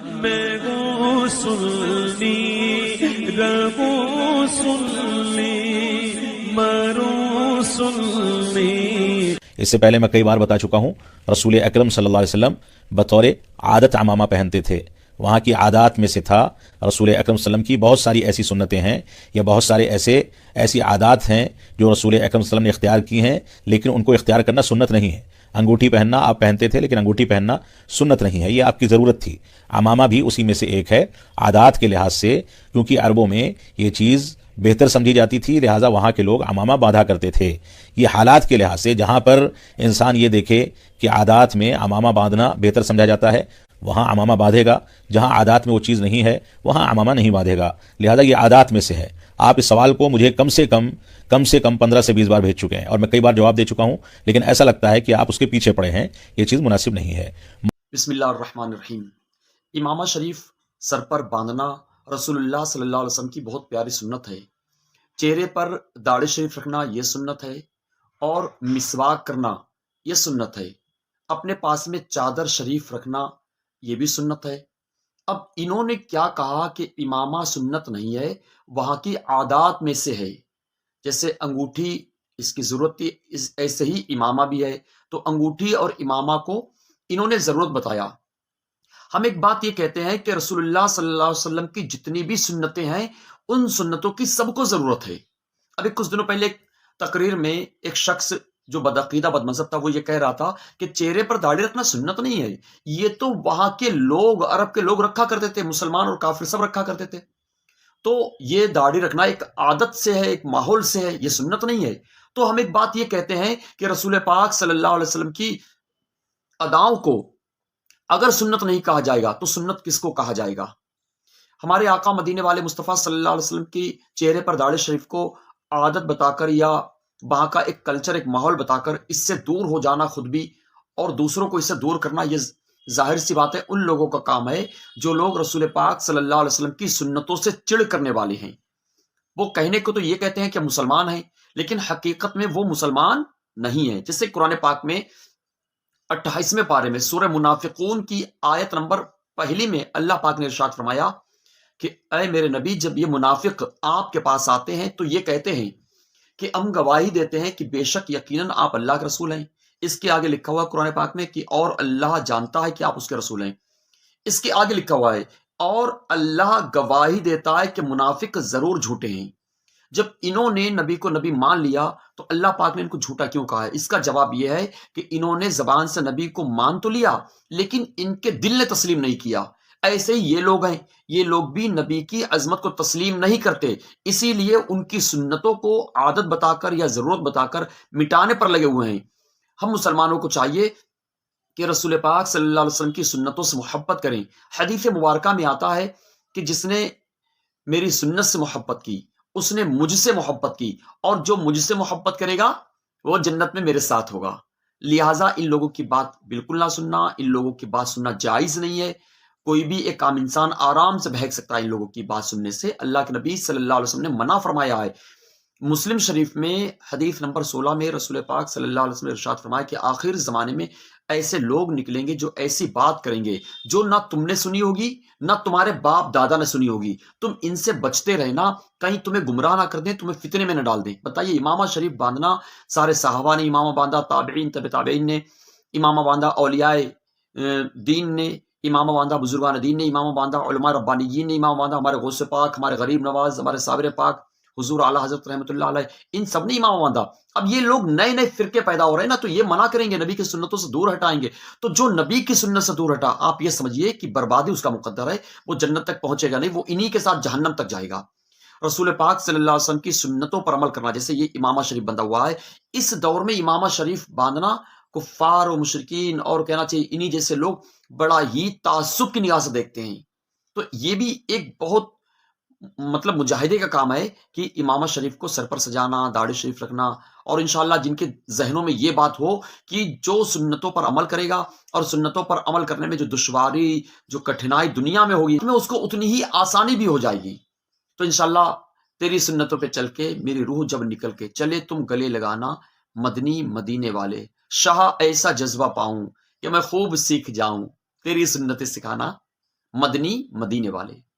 میں غسلی غسلی مرسلی۔ اس سے پہلے میں کئی بار بتا چکا ہوں، رسول اکرم صلی اللہ علیہ وسلم بطور عادت عمامہ پہنتے تھے۔ وہاں کی عادات میں سے تھا، رسول اکرم صلی اللہ علیہ وسلم کی بہت ساری ایسی سنتیں ہیں یا بہت سارے ایسی عادات ہیں جو رسول اکرم صلی اللہ علیہ وسلم نے اختیار کی ہیں، لیکن ان کو اختیار کرنا سنت نہیں ہے۔ انگوٹھی پہننا آپ پہنتے تھے، لیکن انگوٹھی پہننا سنت نہیں ہے، یہ آپ کی ضرورت تھی۔ عمامہ بھی اسی میں سے ایک ہے، عادات کے لحاظ سے، کیونکہ عربوں میں یہ چیز بہتر سمجھی جاتی تھی، لہٰذا وہاں کے لوگ عمامہ باندھا کرتے تھے۔ یہ حالات کے لحاظ سے جہاں پر انسان یہ دیکھے کہ عادات میں عمامہ باندھنا بہتر سمجھا جاتا ہے، وہاں عمامہ باندھے گا۔ جہاں عادات میں وہ چیز نہیں ہے، وہاں عمامہ نہیں باندھے گا۔ لہذا یہ عادات میں سے ہے۔ آپ اس سوال کو مجھے کم سے کم 15 سے 20 بار بھیج چکے ہیں، اور میں کئی بار جواب دے چکا ہوں، لیکن ایسا لگتا ہے کہ آپ اس کے پیچھے پڑے ہیں۔ یہ چیز مناسب نہیں ہے۔ بسم اللہ الرحمن الرحیم۔ امامہ شریف سر پر باندھنا رسول اللہ صلی اللہ علیہ وسلم کی بہت پیاری سنت ہے۔ چہرے پر داڑھی شریف رکھنا یہ سنت ہے، اور مسواک کرنا یہ سنت ہے۔ اپنے پاس میں چادر شریف رکھنا یہ بھی سنت ہے۔ اب انہوں نے کیا کہا کہ امامہ سنت نہیں ہے، وہاں کی عادات میں سے ہے۔ جیسے انگوٹھی اس کی ضرورت تھی، ایسے ہی امامہ بھی ہے، تو انگوٹھی اور امامہ کو انہوں نے ضرورت بتایا۔ ہم ایک بات یہ کہتے ہیں کہ رسول اللہ صلی اللہ علیہ وسلم کی جتنی بھی سنتیں ہیں، ان سنتوں کی سب کو ضرورت ہے۔ ابھی کچھ دنوں پہلے ایک تقریر میں ایک شخص جو بدعقیدہ بد مذہب تھا، وہ یہ کہہ رہا تھا کہ چہرے پر داڑھی رکھنا سنت نہیں ہے، یہ تو وہاں کے لوگ، عرب کے لوگ رکھا کرتے تھے، مسلمان اور کافر سب رکھا کرتے تھے، تو یہ داڑھی رکھنا ایک عادت سے ہے، ایک ماحول سے ہے، یہ سنت نہیں ہے۔ تو ہم ایک بات یہ کہتے ہیں کہ رسول پاک صلی اللہ علیہ وسلم کی اداؤں کو اگر سنت نہیں کہا جائے گا تو سنت کس کو کہا جائے گا؟ ہمارے آقا مدینے والے مصطفیٰ صلی اللہ علیہ وسلم کی چہرے پر داڑھی شریف کو عادت بتا کر یا وہاں کا ایک کلچر، ایک ماحول بتا کر اس سے دور ہو جانا خود بھی، اور دوسروں کو اس سے دور کرنا، یہ ظاہر سی بات ہے ان لوگوں کا کام ہے جو لوگ رسول پاک صلی اللہ علیہ وسلم کی سنتوں سے چڑ کرنے والے ہیں۔ وہ کہنے کو تو یہ کہتے ہیں کہ مسلمان ہیں، لیکن حقیقت میں وہ مسلمان نہیں ہیں۔ جیسے قرآن پاک میں 28ویں پارے میں سورہ منافقون کی آیت نمبر 1 میں اللہ پاک نے ارشاد فرمایا کہ اے میرے نبی، جب یہ منافق آپ کے پاس آتے ہیں تو یہ کہتے ہیں کہ ہم گواہی دیتے ہیں کہ بے شک یقیناً آپ اللہ کے رسول ہیں۔ اس کے آگے لکھا ہوا ہے قرآن پاک میں کہ اور اللہ جانتا ہے کہ آپ اس کے رسول ہیں۔ اس کے آگے لکھا ہوا ہے اور اللہ گواہی دیتا ہے کہ منافق ضرور جھوٹے ہیں۔ جب انہوں نے نبی کو نبی مان لیا تو اللہ پاک نے ان کو جھوٹا کیوں کہا ہے؟ اس کا جواب یہ ہے کہ انہوں نے زبان سے نبی کو مان تو لیا، لیکن ان کے دل نے تسلیم نہیں کیا۔ ایسے ہی یہ لوگ ہیں، یہ لوگ بھی نبی کی عظمت کو تسلیم نہیں کرتے، اسی لیے ان کی سنتوں کو عادت بتا کر یا ضرورت بتا کر مٹانے پر لگے ہوئے ہیں۔ ہم مسلمانوں کو چاہیے کہ رسول پاک صلی اللہ علیہ وسلم کی سنتوں سے محبت کریں۔ حدیث مبارکہ میں آتا ہے کہ جس نے میری سنت سے محبت کی، اس نے مجھ سے محبت کی، اور جو مجھ سے محبت کرے گا وہ جنت میں میرے ساتھ ہوگا۔ لہٰذا ان لوگوں کی بات بالکل نہ سننا، ان لوگوں کی بات سننا جائز نہیں ہے۔ کوئی بھی ایک عام انسان آرام سے بہک سکتا ہے ان لوگوں کی بات سننے سے۔ اللہ کے نبی صلی اللہ علیہ وسلم نے منع فرمایا ہے۔ مسلم شریف میں حدیث نمبر 16 میں رسول پاک صلی اللہ علیہ وسلم نے ارشاد فرمایا کہ آخر زمانے میں ایسے لوگ نکلیں گے جو ایسی بات کریں گے جو نہ تم نے سنی ہوگی نہ تمہارے باپ دادا نے سنی ہوگی۔ تم ان سے بچتے رہنا، کہیں تمہیں گمراہ نہ کر دیں، تمہیں فتنے میں نہ ڈال دیں۔ بتائیے، امامہ شریف باندھنا سارے صحابہ نے امامہ باندھا، تابعین، طب تابعین نے امامہ باندھا، اولیاء دین نے امامہ باندھا، بزرگان دین نے امامہ باندھا، علماء ربانیین نے امامہ باندھا، ہمارے غوث پاک، ہمارے غریب نواز، ہمارے صابر پاک حضور اعلیٰ حضرت رحمۃ اللہ علیہ، ان سب نے امامہ باندھا۔ اب یہ لوگ نئے نئے فرقے پیدا ہو رہے ہیں نا، تو یہ منع کریں گے، نبی کی سنتوں سے دور ہٹائیں گے۔ تو جو نبی کی سنت سے دور ہٹا، آپ یہ سمجھیے کہ بربادی اس کا مقدر ہے، وہ جنت تک پہنچے گا نہیں، وہ انہی کے ساتھ جہنم تک جائے گا۔ رسول پاک صلی اللہ علیہ وسلم کی سنتوں پر عمل کرنا، جیسے یہ امامہ شریف بندھا ہوا ہے، اس دور میں امامہ شریف باندھنا کفار و مشرکین اور کہنا چاہیے انہی جیسے لوگ بڑا ہی تعصب کی نگاہ سے دیکھتے ہیں۔ تو یہ بھی ایک بہت مجاہدے کا کام ہے کہ امامہ شریف کو سر پر سجانا، داڑھی شریف رکھنا، اور انشاءاللہ جن کے ذہنوں میں یہ بات ہو کہ جو سنتوں پر عمل کرے گا اور سنتوں پر عمل کرنے میں جو دشواری، جو کٹھنائی دنیا میں ہوگی، میں اس کو اتنی ہی آسانی بھی ہو جائے گی۔ تو انشاءاللہ تیری سنتوں پہ چل کے میری روح جب نکل کے چلے تم گلے لگانا، مدنی مدینے والے شاہ ایسا جذبہ پاؤں کہ میں خوب سیکھ جاؤں، تیری سنتیں سکھانا مدنی مدینے والے۔